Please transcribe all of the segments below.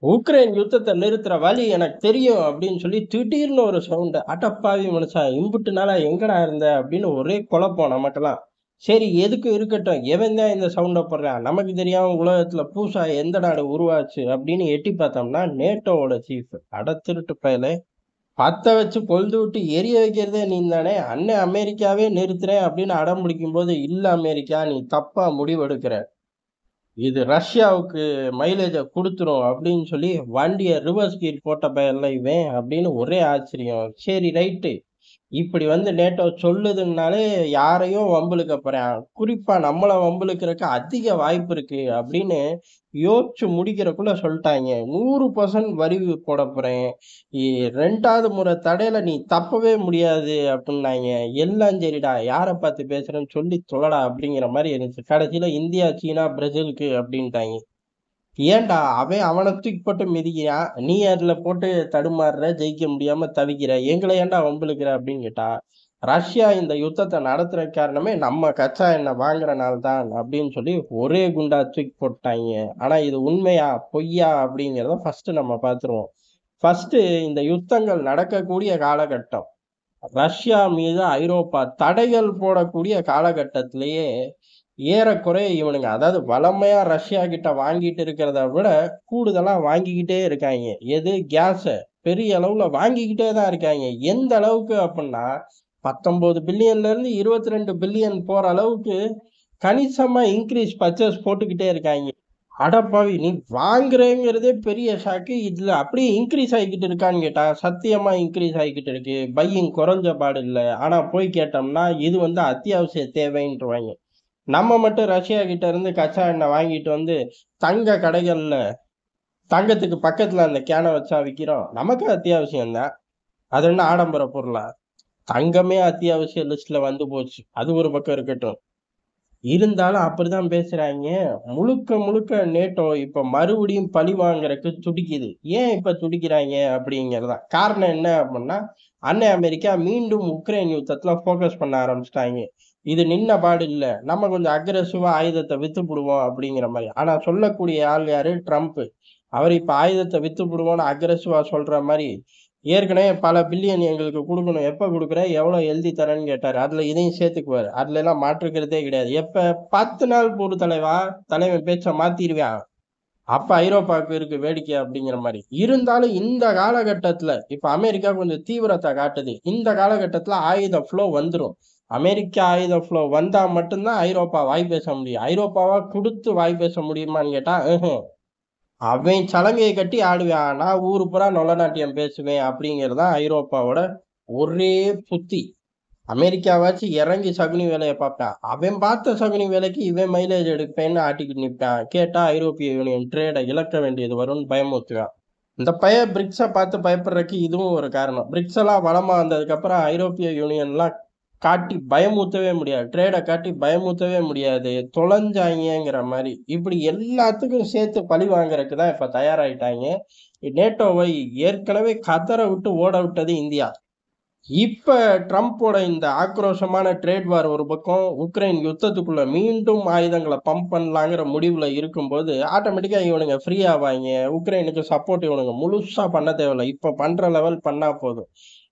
Ukraine யுத்தத்த நிறுத்துற வழி எனக்கு தெரியும் அப்படின்னு சொல்லி திடீர்னு ஒரு சவுண்ட். அடப்பாவி மனுஷா! இம்புட்டு நாளா எங்கடா இருந்த? அப்படின்னு ஒரே குழப்பம் நமக்கெல்லாம். சரி எதுக்கும் இருக்கட்டும். எவன் தான் இந்த சவுண்ட போடுறான்? நமக்கு தெரியாம உலகத்துல புதுசா எந்த நாடு உருவாச்சு? அப்படின்னு எட்டி பார்த்தோம்னா, நேட்டோவோட சீஃப். அட திருட்டு பயலே! பத்த வச்சு கொழுந்து விட்டு எரிய வைக்கிறதே நீங்க தானே! அண்ணன் அமெரிக்காவே நிறுத்துறேன் அப்படின்னு அடம் பிடிக்கும்போது, இல்ல அமெரிக்கா நீ தப்பா முடிவெடுக்கிற. இது ரஷ்யாவுக்கு மைலேஜ குடுத்துரும் அப்படின்னு சொல்லி வண்டிய ரிவர்ஸ் கியர் போட்ட பயல்ல இவன் அப்படின்னு ஒரே ஆச்சரியம். சரி ரைட்டு. இப்படி வந்து நேட்டோ சொல்லுதுன்னாலே யாரையோ வம்பிழுக்க போறான். குறிப்பா நம்மள வம்பிழுக்கிறதுக்கு அதிக வாய்ப்பு இருக்கு அப்படின்னு யோசிச்சு முடிக்கிறக்குள்ள சொல்ட்டாய்ங்க. 100% வரி போடப் போறேன். இ 2வது முறை தடையில நீ தப்பவே முடியாது அப்டின்னாய்ங்க. எல்லாம் சரிடா. யார பார்த்து பேசுறேன்னு சொல்லி தொலைடா அப்படிங்கிற மாரி இருந்துச்சு. கடைசியில இந்தியா, சீனா, பிரேசிலுக்கு அப்படின்ட்டாய்ங்க. ஏன்டா அவன் அவன தூக்கி போட்டு மிதிக்கிறான். நீ அதுல போட்டு தடுமாறுற, ஜெயிக்க முடியாம தவிக்கிற. எங்கள ஏன்டா வம்பிழுக்கிற அப்படின்னு கேட்டா, ரஷ்யா இந்த யுத்தத்த நடத்துற காரணமே நம்ம கச்சா எண்ணெய் வாங்குறனால தான் அப்படின்னு சொல்லி ஒரே குண்டா தூக்கி போட்டாய்ங்க. ஆனா இது உண்மையா? பொய்யா? அப்படிங்கிறத ஃபர்ஸ்ட் நம்ம பார்த்துருவோம். ஃபர்ஸ்ட் இந்த யுத்தங்கள் நடக்கக்கூடிய காலகட்டம். ரஷ்யா மீது ஐரோப்பா தடைகள் போடக்கூடிய காலகட்டத்திலேயே ஏறக்குறைய இவனுங்க அதாவது வழமையா ரஷ்யா கிட்ட வாங்கிட்டு இருக்கிறத விட கூடுதலா வாங்கிக்கிட்டே இருக்காங்க. எது? கேஸ. பெரிய அளவுல வாங்கிக்கிட்டே தான் இருக்காங்க. எந்த அளவுக்கு அப்புட்ன்னா, 19 பில்லியன்ல இருந்து 22 பில்லியன் போற அளவுக்கு கணிசமா இன்கிரீஸ் பர்ச்சேஸ் போட்டுக்கிட்டே இருக்காய்ங்க. அடப்பாவி! நீ வாங்குறேங்கிறதே பெரிய ஷாக்கு. இதுல அப்படியே இன்கிரீஸ் ஆயிக்கிட்டு இருக்கான்னு கேட்டா, சத்தியமா இன்கிரீஸ் ஆயிக்கிட்டு இருக்கு. பையிங் குறைஞ்ச பாடு இல்ல. ஆனா போய் கேட்டோம்னா, இது வந்து அத்தியாவசிய தேவைன்றுவாய்ங்க. நம்ம மட்டும் ரஷ்யா கிட்ட இருந்து கச்சா எண்ணெய் வாங்கிட்டு வந்து, தங்க கடைகள்ல தங்கத்துக்கு பக்கத்துல அந்த கேன வச்சா விக்கிறோம். நமக்கு அத்தியாவசியம் தான். அது என்ன ஆடம்பர பொருளா? தங்கமே அத்தியாவசிய லிஸ்ட்ல வந்து போச்சு. அது ஒரு பக்கம் இருக்கட்டும். இருந்தாலும் அப்படிதான் பேசுறாய்ங்க. முழுக்க முழுக்க நேட்டோ இப்ப மறுபடியும் பழி வாங்குறக்கு துடிக்குது. ஏன் இப்ப துடிக்கிறாய்ங்க அப்படிங்கிறது தான். காரணம் என்ன அப்படின்னா, அண்ணன் அமெரிக்கா மீண்டும் உக்ரைன் யுத்தத்துல ஃபோக்கஸ் பண்ண ஆரம்பிச்சுட்டாய்ங்க. இது நின்ன பாடு இல்ல. நம்ம கொஞ்சம் அக்ரெசிவா ஆயுதத்த வித்துப்புடுவோம் அப்படிங்கிற மாரி. ஆனா சொல்லக்கூடிய ஆள் யாரு? ட்ரம்ப். அவரு இப்ப ஆயுதத்த வித்துப்புடுவோம்னு அக்ரெசிவா சொல்ற மாரி, ஏற்கனவே பல பில்லியன் எங்களுக்கு குடுக்கணும். எப்ப குடுக்குற? எவ்வளோ எழுதி தரேன்னு கேட்டாரு. அதுல இதையும் சேர்த்துக்குவாரு. அதுலலாம் மாற்றுக்கிறதே கிடையாது. எப்ப? 10 நாள் போடு தலைவா. தலைவன் பேச்ச மாத்திருவான். அப்ப ஐரோப்பாவுக்கு இருக்கு வேடிக்கை அப்படிங்கிற மாரி. இருந்தாலும் இந்த காலகட்டத்துல, இப்ப அமெரிக்கா கொஞ்சம் தீவிரத்த காட்டுது. இந்த காலகட்டத்துல ஆயுத ஃப்ளோ வந்துரும். அமெரிக்கா ஆயுத ஃப்ளோ வந்தா மட்டும் தான் ஐரோப்பா வாய் பேச முடியும். ஐரோப்பாவா குடுத்து வாய் பேச முடியுமான்னு கேட்டா, அவன் சலங்கைய கட்டி ஆடுவான். நான் ஊரு பூரா நொல நாட்டியம் பேசுவேன் அப்படிங்கிறது தான் ஐரோப்பாவோட ஒரே புத்தி. அமெரிக்காவாச்சும் இறங்கி சகுனி வேலைய பார்ப்பான். அவன் பார்த்த சகுனி வேலைக்கு இவன் மைலேஜ் எடுப்பேன்னு ஆட்டிக்கிட்டு நிப்பான். கேட்டா ஐரோப்பிய யூனியன் ட்ரேட இழக்க வேண்டியது வரும்னு பயமுறுத்துவான். இந்த பிரிக்ஸ பார்த்து பயப்படுறதுக்கு இதுவும் ஒரு காரணம். பிரிக்ஸ் எல்லாம் பலமா வந்ததுக்கப்புறம் ஐரோப்பிய யூனியன்லாம் காட்டி பயமுறுத்தவே முடியாது. ட்ரேட காட்டி பயமுறுத்தவே முடியாது. தொலைஞ்சாய்ங்கங்கிற மாரி. இப்படி எல்லாத்துக்கும் சேர்த்து பழி வாங்குறதுக்கு தான் இப்ப தயாராயிட்டாய்ங்க. நேட்டோவை ஏற்கனவே கதற விட்டு ஓட விட்டது இந்தியா. இப்ப ட்ரம்போட இந்த ஆக்ரோஷமான ட்ரேட் வார் ஒரு பக்கம், உக்ரைன் யுத்தத்துக்குள்ள மீண்டும் ஆயுதங்கள பம்ப் பண்ணலாங்கிற முடிவுல இருக்கும்போது, ஆட்டோமேட்டிக்கா இவனுங்க ஃப்ரீ ஆவாய்ங்க. உக்ரைனுக்கு சப்போர்ட் இவனுங்க முழுசா பண்ண தேவையில்ல. இப்ப பண்ற லெவல் பண்ணா போதும்.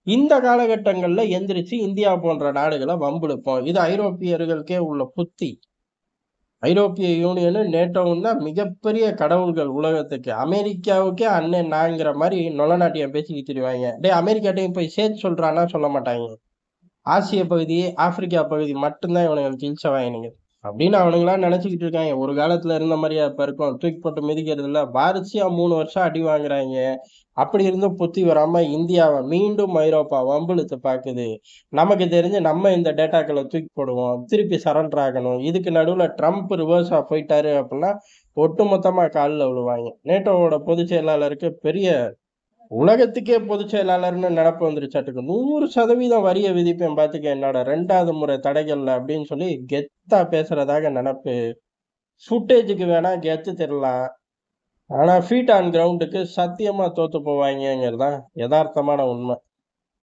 இந்த காலகட்டங்கள்ல எந்திரிச்சு இந்தியா போன்ற நாடுகள வம்பிழுப்போம். இது ஐரோப்பியர்களுக்கே உள்ள புத்தி. ஐரோப்பிய யூனியனு, நேட்டோவும் தான் மிகப்பெரிய கடவுள்கள் உலகத்துக்கு. அமெரிக்காவுக்கே அண்ணன் நான்கிற மாரி நொல நாட்டியம் பேசிக்கிட்டு திரிவாய்ங்க. டேய் அமெரிக்காட்டயும் போய் சேர்த்து சொல்றான்னா சொல்ல மாட்டாய்ங்க. ஆசிய பகுதி, ஆப்பிரிக்கா பகுதி மட்டும் தான் இவனுங்களுக்கு இளிச்சவாயனுங்க. அப்படின்னு அவனுங்கலாம் நெனச்சுக்கிட்டு இருக்காய்ங்க. ஒரு காலத்துல இருந்த மாரியா இப்ப இருக்கும்? தூக்கி போட்டு மிதிக்கிறதுல வாரிசையா 3 வருஷம் அடி வாங்குறாய்ங்க. அப்படி இருந்தும் புத்தி வராம இந்தியாவ மீண்டும் ஐரோப்பா வம்பிழுத்து பாக்குது. நமக்கு தெரிஞ்சு நம்ம இந்த டேட்டாக்கள தூக்கி போடுவோம். திருப்பி சரண்டர் ஆகணும். இதுக்கு நடுவுல ட்ரம்ப் ரிவர்ஸா போயிட்டாரு அப்படின்னா, ஒட்டுமொத்தமா கால்ல விழுவாய்ங்க. நேட்டோவோட பொதுச் செயலாளருக்கு பெரிய உலகத்துக்கே பொதுச் செயலாளர்ன்னு நெனப்பு வந்துருச்சாட்டுக்கு. 100% வரிய விதிப்பேன் பாத்துக்க என்னோட 2வது முறை தடைகள்ல அப்படின்னு சொல்லி கெத்தா பேசுறதாக நெனப்பு. ஃபுட்டேஜுக்கு வேணா கெத்து தெரியலாம். ஆனா ஃபீட் ஆன் கிரவுண்டுக்கு சத்தியமா தோத்து போவாய்ங்கங்கிறது தான் எதார்த்தமான உண்மை.